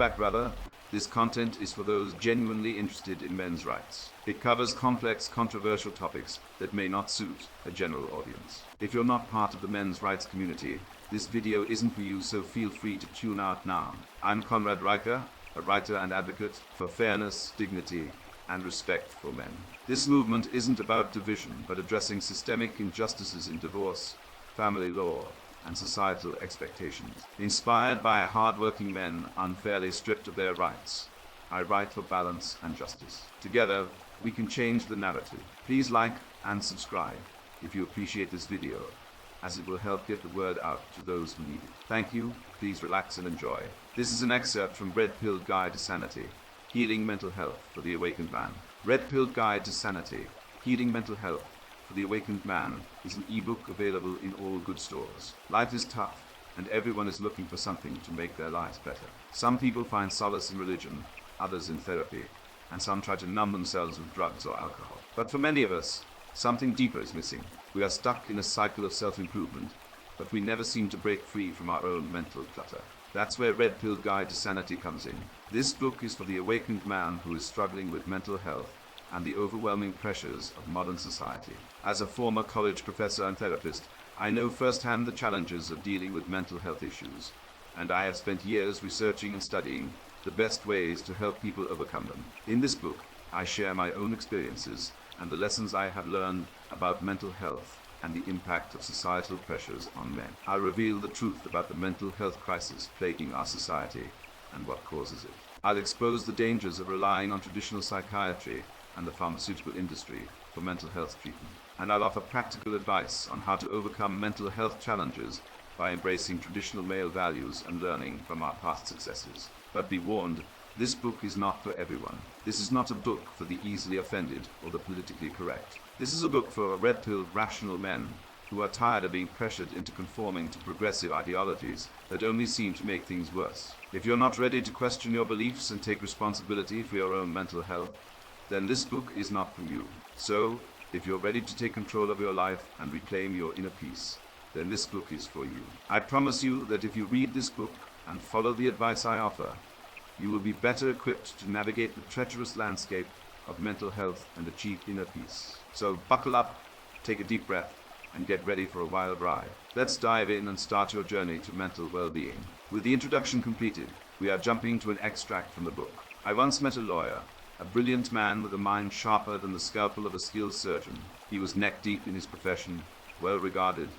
back, brother. This content is for those genuinely interested in men's rights. It covers complex, controversial topics that may not suit a general audience. If you're not part of the men's rights community, this video isn't for you, so feel free to tune out now. I'm Conrad Riker, a writer and advocate for fairness, dignity, and respect for men. This movement isn't about division, but addressing systemic injustices in divorce, family law, and societal expectations. Inspired by hard-working men unfairly stripped of their rights, I write for balance and justice. Together, we can change the narrative. Please like and subscribe if you appreciate this video, as it will help get the word out to those who need it. Thank you. Please relax and enjoy. This is an excerpt from Redpilled Guide to Sanity, Healing Mental Health for the Awakened Man. Redpilled Guide to Sanity, Healing Mental Health for the Awakened Man is an ebook available in all good stores. Life is tough, and everyone is looking for something to make their lives better. Some people find solace in religion, others in therapy, and some try to numb themselves with drugs or alcohol. But for many of us, something deeper is missing. We are stuck in a cycle of self-improvement, but we never seem to break free from our own mental clutter. That's where Redpilled Guide to Sanity comes in. This book is for the awakened man who is struggling with mental health and the overwhelming pressures of modern society. As a former college professor and therapist, I know firsthand the challenges of dealing with mental health issues, and I have spent years researching and studying the best ways to help people overcome them. In this book, I share my own experiences and the lessons I have learned about mental health and the impact of societal pressures on men. I reveal the truth about the mental health crisis plaguing our society and what causes it. I'll expose the dangers of relying on traditional psychiatry and the pharmaceutical industry for mental health treatment. And I'll offer practical advice on how to overcome mental health challenges by embracing traditional male values and learning from our past successes. But be warned, this book is not for everyone. This is not a book for the easily offended or the politically correct. This is a book for red-pilled, rational men who are tired of being pressured into conforming to progressive ideologies that only seem to make things worse. If you're not ready to question your beliefs and take responsibility for your own mental health, then this book is not for you. So, if you're ready to take control of your life and reclaim your inner peace, then this book is for you. I promise you that if you read this book and follow the advice I offer, you will be better equipped to navigate the treacherous landscape of mental health and achieve inner peace. So buckle up, take a deep breath, and get ready for a wild ride. Let's dive in and start your journey to mental well-being. With the introduction completed, we are jumping to an extract from the book. I once met a lawyer, a brilliant man with a mind sharper than the scalpel of a skilled surgeon. He was neck-deep in his profession, well-regarded,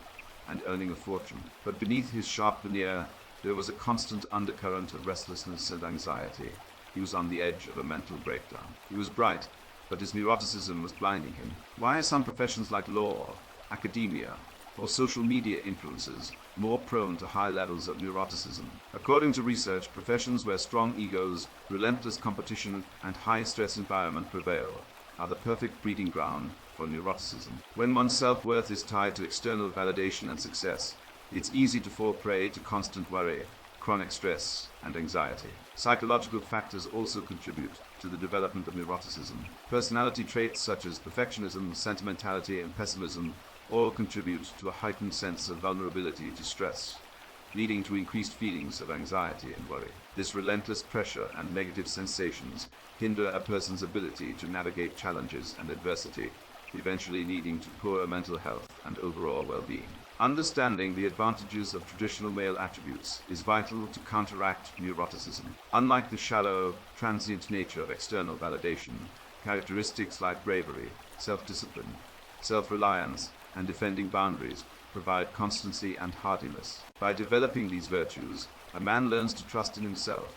and earning a fortune. But beneath his sharp veneer, there was a constant undercurrent of restlessness and anxiety. He was on the edge of a mental breakdown. He was bright, but his neuroticism was blinding him. Why are some professions like law, academia, or social media influencers more prone to high levels of neuroticism? According to research, professions where strong egos, relentless competition, and high-stress environment prevail are the perfect breeding ground for neuroticism. When one's self-worth is tied to external validation and success, it's easy to fall prey to constant worry, chronic stress, and anxiety. Psychological factors also contribute to the development of neuroticism. Personality traits such as perfectionism, sentimentality, and pessimism all contribute to a heightened sense of vulnerability to stress, leading to increased feelings of anxiety and worry. This relentless pressure and negative sensations hinder a person's ability to navigate challenges and adversity, eventually leading to poorer mental health and overall well-being. Understanding the advantages of traditional male attributes is vital to counteract neuroticism. Unlike the shallow, transient nature of external validation, characteristics like bravery, self-discipline, self-reliance, and defending boundaries provide constancy and hardiness. By developing these virtues, a man learns to trust in himself,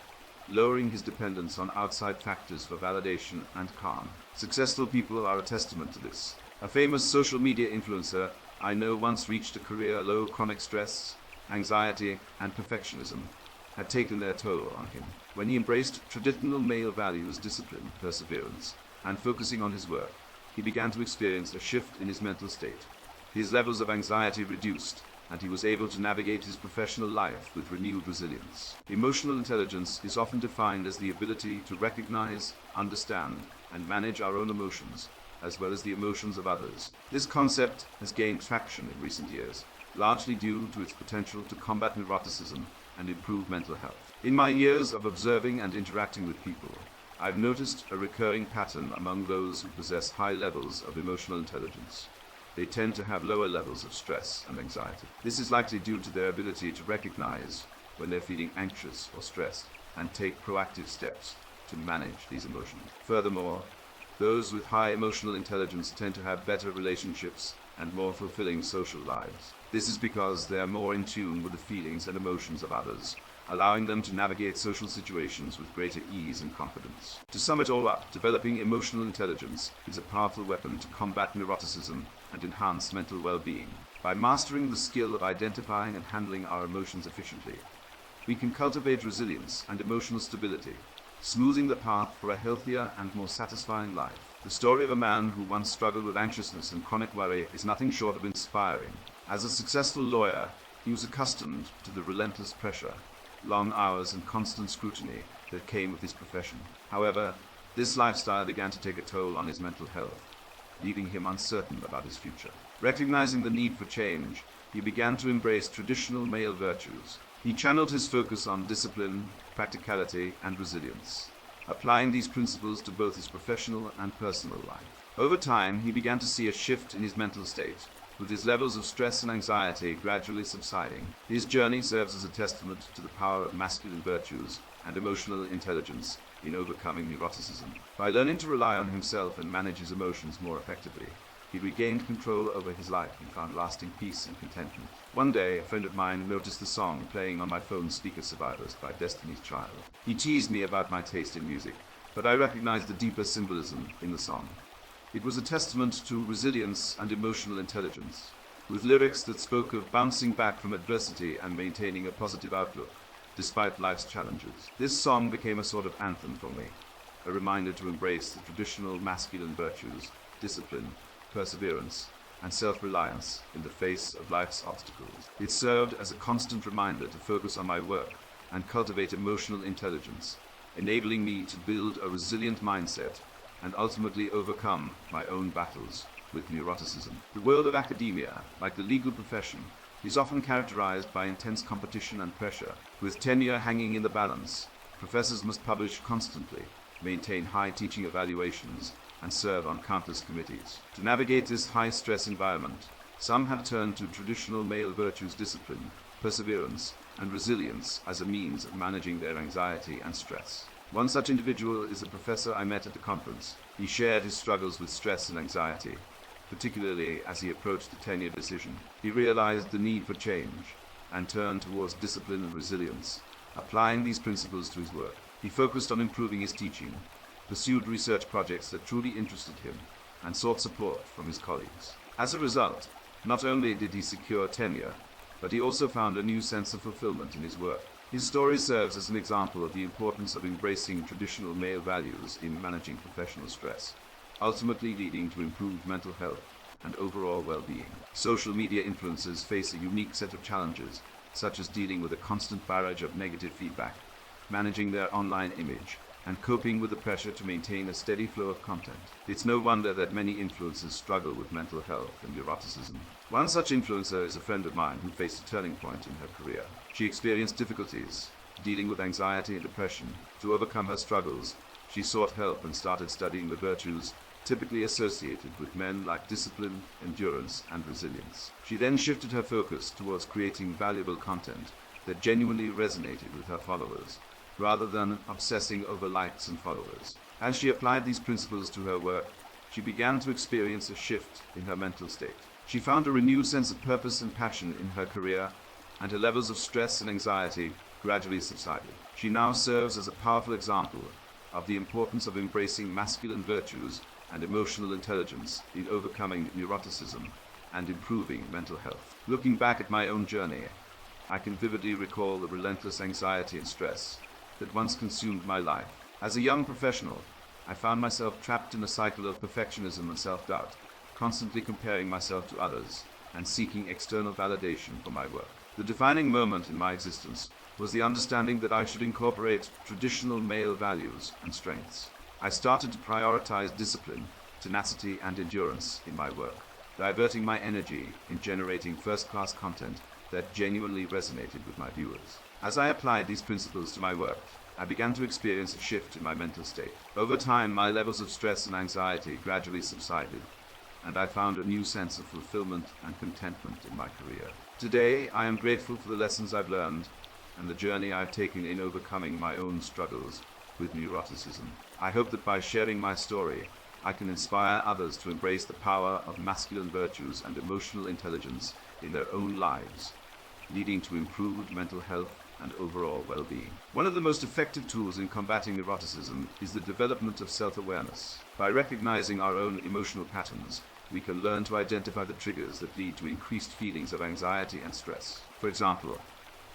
lowering his dependence on outside factors for validation and calm. Successful people are a testament to this. A famous social media influencer I know once reached a career low. Chronic stress, anxiety, and perfectionism had taken their toll on him. When he embraced traditional male values, discipline, perseverance, and focusing on his work, he began to experience a shift in his mental state. His levels of anxiety reduced, and he was able to navigate his professional life with renewed resilience. Emotional intelligence is often defined as the ability to recognize, understand, and manage our own emotions, as well as the emotions of others. This concept has gained traction in recent years, largely due to its potential to combat neuroticism and improve mental health. In my years of observing and interacting with people, I've noticed a recurring pattern among those who possess high levels of emotional intelligence. They tend to have lower levels of stress and anxiety. This is likely due to their ability to recognize when they're feeling anxious or stressed and take proactive steps to manage these emotions. Furthermore, those with high emotional intelligence tend to have better relationships and more fulfilling social lives. This is because they are more in tune with the feelings and emotions of others, allowing them to navigate social situations with greater ease and confidence. To sum it all up, developing emotional intelligence is a powerful weapon to combat neuroticism and enhance mental well-being. By mastering the skill of identifying and handling our emotions efficiently, we can cultivate resilience and emotional stability, smoothing the path for a healthier and more satisfying life. The story of a man who once struggled with anxiousness and chronic worry is nothing short of inspiring. As a successful lawyer, he was accustomed to the relentless pressure, long hours, and constant scrutiny that came with his profession. However, this lifestyle began to take a toll on his mental health, leaving him uncertain about his future. Recognizing the need for change, he began to embrace traditional male virtues. He channeled his focus on discipline, practicality, and resilience, applying these principles to both his professional and personal life. Over time, he began to see a shift in his mental state, with his levels of stress and anxiety gradually subsiding. His journey serves as a testament to the power of masculine virtues and emotional intelligence in overcoming neuroticism. By learning to rely on himself and manage his emotions more effectively, he regained control over his life and found lasting peace and contentment. One day, a friend of mine noticed the song playing on my phone's speaker Survivors by Destiny's Child. He teased me about my taste in music, but I recognized the deeper symbolism in the song. It was a testament to resilience and emotional intelligence, with lyrics that spoke of bouncing back from adversity and maintaining a positive outlook despite life's challenges. This song became a sort of anthem for me, a reminder to embrace the traditional masculine virtues, discipline, perseverance, and self-reliance in the face of life's obstacles. It served as a constant reminder to focus on my work and cultivate emotional intelligence, enabling me to build a resilient mindset and ultimately overcome my own battles with neuroticism. The world of academia, like the legal profession, is often characterized by intense competition and pressure. With tenure hanging in the balance, professors must publish constantly, maintain high teaching evaluations, and serve on countless committees. To navigate this high-stress environment, some have turned to traditional male virtues, discipline, perseverance, and resilience as a means of managing their anxiety and stress. One such individual is a professor I met at the conference. He shared his struggles with stress and anxiety, particularly as he approached the tenure decision. He realized the need for change and turned towards discipline and resilience, applying these principles to his work. He focused on improving his teaching, pursued research projects that truly interested him, and sought support from his colleagues. As a result, not only did he secure tenure, but he also found a new sense of fulfillment in his work. His story serves as an example of the importance of embracing traditional male values in managing professional stress, ultimately leading to improved mental health and overall well-being. Social media influencers face a unique set of challenges, such as dealing with a constant barrage of negative feedback, managing their online image, and coping with the pressure to maintain a steady flow of content. It's no wonder that many influencers struggle with mental health and neuroticism. One such influencer is a friend of mine who faced a turning point in her career. She experienced difficulties dealing with anxiety and depression. To overcome her struggles, she sought help and started studying the virtues typically associated with men like discipline, endurance, and resilience. She then shifted her focus towards creating valuable content that genuinely resonated with her followers, rather than obsessing over likes and followers. As she applied these principles to her work, she began to experience a shift in her mental state. She found a renewed sense of purpose and passion in her career, and her levels of stress and anxiety gradually subsided. She now serves as a powerful example of the importance of embracing masculine virtues and emotional intelligence in overcoming neuroticism and improving mental health. Looking back at my own journey, I can vividly recall the relentless anxiety and stress that once consumed my life. As a young professional, I found myself trapped in a cycle of perfectionism and self-doubt, constantly comparing myself to others and seeking external validation for my work. The defining moment in my existence was the understanding that I should incorporate traditional male values and strengths. I started to prioritize discipline, tenacity, and endurance in my work, diverting my energy in generating first-class content that genuinely resonated with my viewers. As I applied these principles to my work, I began to experience a shift in my mental state. Over time, my levels of stress and anxiety gradually subsided, and I found a new sense of fulfillment and contentment in my career. Today, I am grateful for the lessons I've learned and the journey I've taken in overcoming my own struggles with neuroticism. I hope that by sharing my story, I can inspire others to embrace the power of masculine virtues and emotional intelligence in their own lives, leading to improved mental health and overall well-being. One of the most effective tools in combating neuroticism is the development of self-awareness. By recognizing our own emotional patterns, we can learn to identify the triggers that lead to increased feelings of anxiety and stress. For example,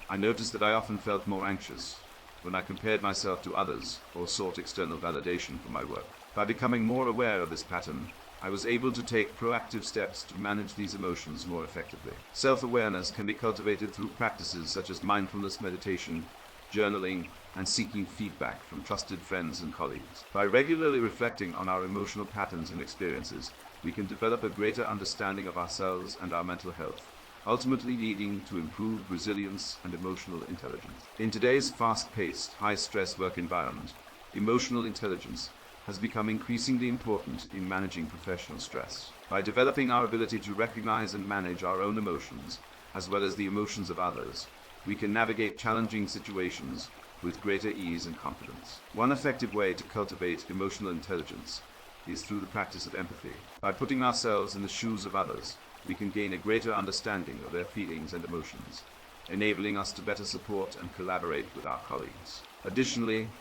I noticed that I often felt more anxious when I compared myself to others or sought external validation for my work. By becoming more aware of this pattern, I was able to take proactive steps to manage these emotions more effectively. Self-awareness can be cultivated through practices such as mindfulness meditation, journaling, and seeking feedback from trusted friends and colleagues. By regularly reflecting on our emotional patterns and experiences, we can develop a greater understanding of ourselves and our mental health, ultimately leading to improved resilience and emotional intelligence. In today's fast-paced, high-stress work environment, emotional intelligence has become increasingly important in managing professional stress. By developing our ability to recognize and manage our own emotions, as well as the emotions of others, we can navigate challenging situations with greater ease and confidence. One effective way to cultivate emotional intelligence is through the practice of empathy. By putting ourselves in the shoes of others, we can gain a greater understanding of their feelings and emotions, enabling us to better support and collaborate with our colleagues. Additionally,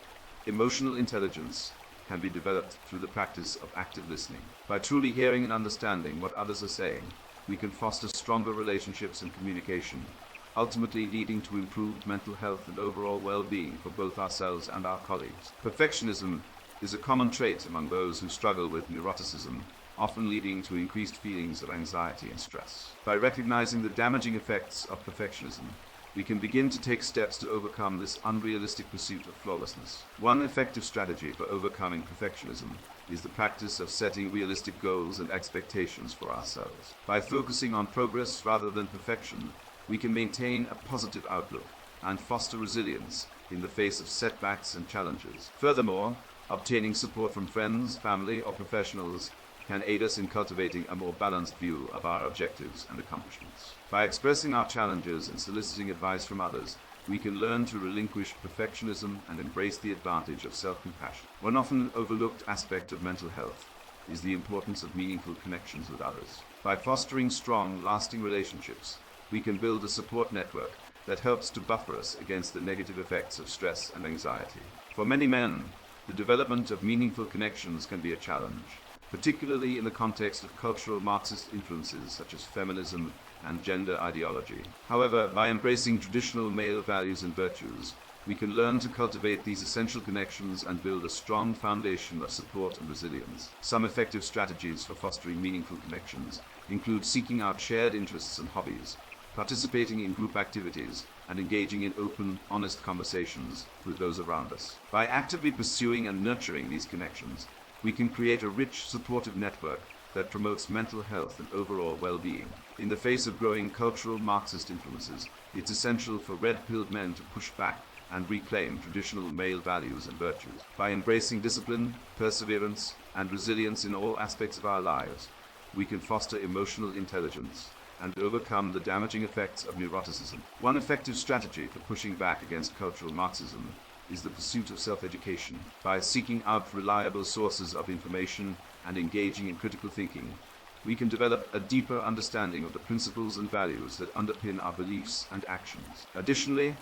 emotional intelligence can be developed through the practice of active listening. By truly hearing and understanding what others are saying, we can foster stronger relationships and communication, ultimately leading to improved mental health and overall well-being for both ourselves and our colleagues. Perfectionism is a common trait among those who struggle with neuroticism, often leading to increased feelings of anxiety and stress. By recognizing the damaging effects of perfectionism, we can begin to take steps to overcome this unrealistic pursuit of flawlessness. One effective strategy for overcoming perfectionism is the practice of setting realistic goals and expectations for ourselves. By focusing on progress rather than perfection, we can maintain a positive outlook and foster resilience in the face of setbacks and challenges. Furthermore, obtaining support from friends, family, or professionals can aid us in cultivating a more balanced view of our objectives and accomplishments. By expressing our challenges and soliciting advice from others, we can learn to relinquish perfectionism and embrace the advantage of self-compassion. One often overlooked aspect of mental health is the importance of meaningful connections with others. By fostering strong, lasting relationships, we can build a support network that helps to buffer us against the negative effects of stress and anxiety. For many men, the development of meaningful connections can be a challenge, particularly in the context of cultural Marxist influences such as feminism and gender ideology. However, by embracing traditional male values and virtues, we can learn to cultivate these essential connections and build a strong foundation of support and resilience. Some effective strategies for fostering meaningful connections include seeking out shared interests and hobbies, participating in group activities, and engaging in open, honest conversations with those around us. By actively pursuing and nurturing these connections, we can create a rich, supportive network that promotes mental health and overall well-being. In the face of growing cultural Marxist influences, it's essential for red-pilled men to push back and reclaim traditional male values and virtues. By embracing discipline, perseverance, and resilience in all aspects of our lives, we can foster emotional intelligence and overcome the damaging effects of neuroticism. One effective strategy for pushing back against cultural Marxism is the pursuit of self-education. By seeking out reliable sources of information and engaging in critical thinking, we can develop a deeper understanding of the principles and values that underpin our beliefs and actions. Additionally,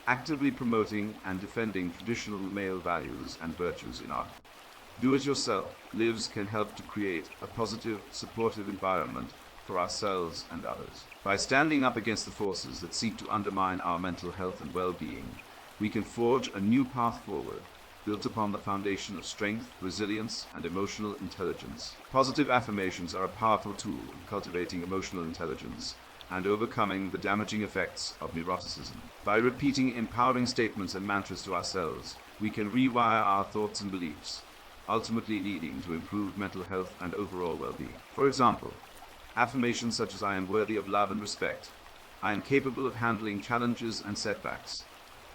actively promoting and defending traditional male values and virtues in our do-it-yourself lives can help to create a positive, supportive environment for ourselves and others. By standing up against the forces that seek to undermine our mental health and well-being, we can forge a new path forward, built upon the foundation of strength, resilience, and emotional intelligence. Positive affirmations are a powerful tool in cultivating emotional intelligence and overcoming the damaging effects of neuroticism. By repeating empowering statements and mantras to ourselves, we can rewire our thoughts and beliefs, ultimately leading to improved mental health and overall well-being. For example, Affirmations such as I am worthy of love and respect, I am capable of handling challenges and setbacks,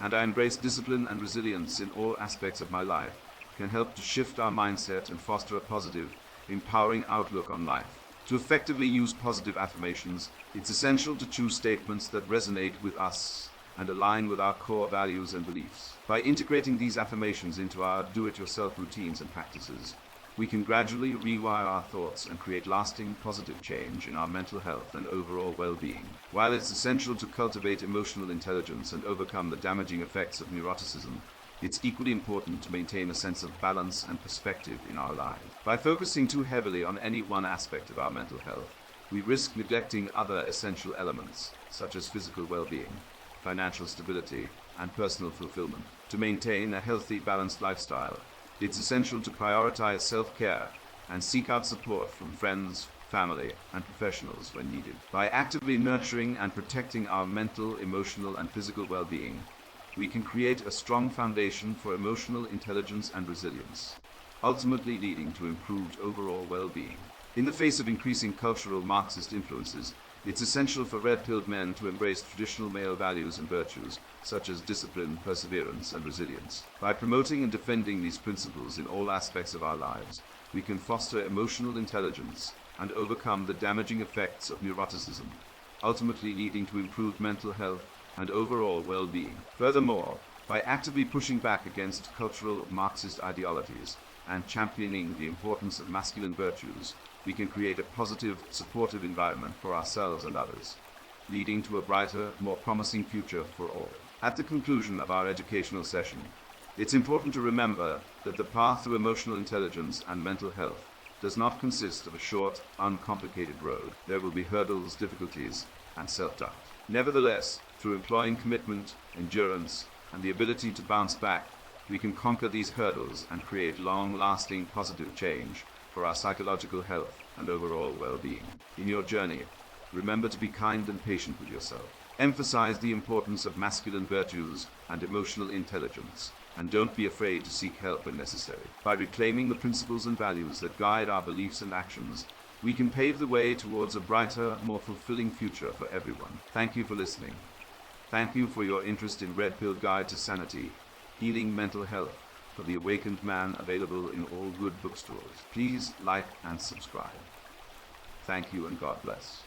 and I embrace discipline and resilience in all aspects of my life can help to shift our mindset and foster a positive, empowering outlook on life. To effectively use positive affirmations, it's essential to choose statements that resonate with us and align with our core values and beliefs. By integrating these affirmations into our do-it-yourself routines and practices, we can gradually rewire our thoughts and create lasting positive change in our mental health and overall well-being. While it's essential to cultivate emotional intelligence and overcome the damaging effects of neuroticism, it's equally important to maintain a sense of balance and perspective in our lives. By focusing too heavily on any one aspect of our mental health, we risk neglecting other essential elements, such as physical well-being, financial stability, and personal fulfillment. To maintain a healthy, balanced lifestyle, it's essential to prioritize self-care and seek out support from friends, family, and professionals when needed. By actively nurturing and protecting our mental, emotional, and physical well-being, we can create a strong foundation for emotional intelligence and resilience, ultimately leading to improved overall well-being. In the face of increasing cultural Marxist influences, it's essential for red-pilled men to embrace traditional male values and virtues, such as discipline, perseverance, and resilience. By promoting and defending these principles in all aspects of our lives, we can foster emotional intelligence and overcome the damaging effects of neuroticism, ultimately leading to improved mental health and overall well-being. Furthermore, by actively pushing back against cultural Marxist ideologies and championing the importance of masculine virtues, we can create a positive, supportive environment for ourselves and others, leading to a brighter, more promising future for all. At the conclusion of our educational session, it's important to remember that the path to emotional intelligence and mental health does not consist of a short, uncomplicated road. There will be hurdles, difficulties, and self-doubt. Nevertheless, through employing commitment, endurance, and the ability to bounce back, we can conquer these hurdles and create long-lasting positive change for our psychological health and overall well-being. In your journey, remember to be kind and patient with yourself. Emphasize the importance of masculine virtues and emotional intelligence, and don't be afraid to seek help when necessary. By reclaiming the principles and values that guide our beliefs and actions, we can pave the way towards a brighter, more fulfilling future for everyone. Thank you for listening. Thank you for your interest in Redpilled Guide to Sanity, Healing Mental Health for the Awakened Man, available in all good bookstores. Please like and subscribe. Thank you and God bless.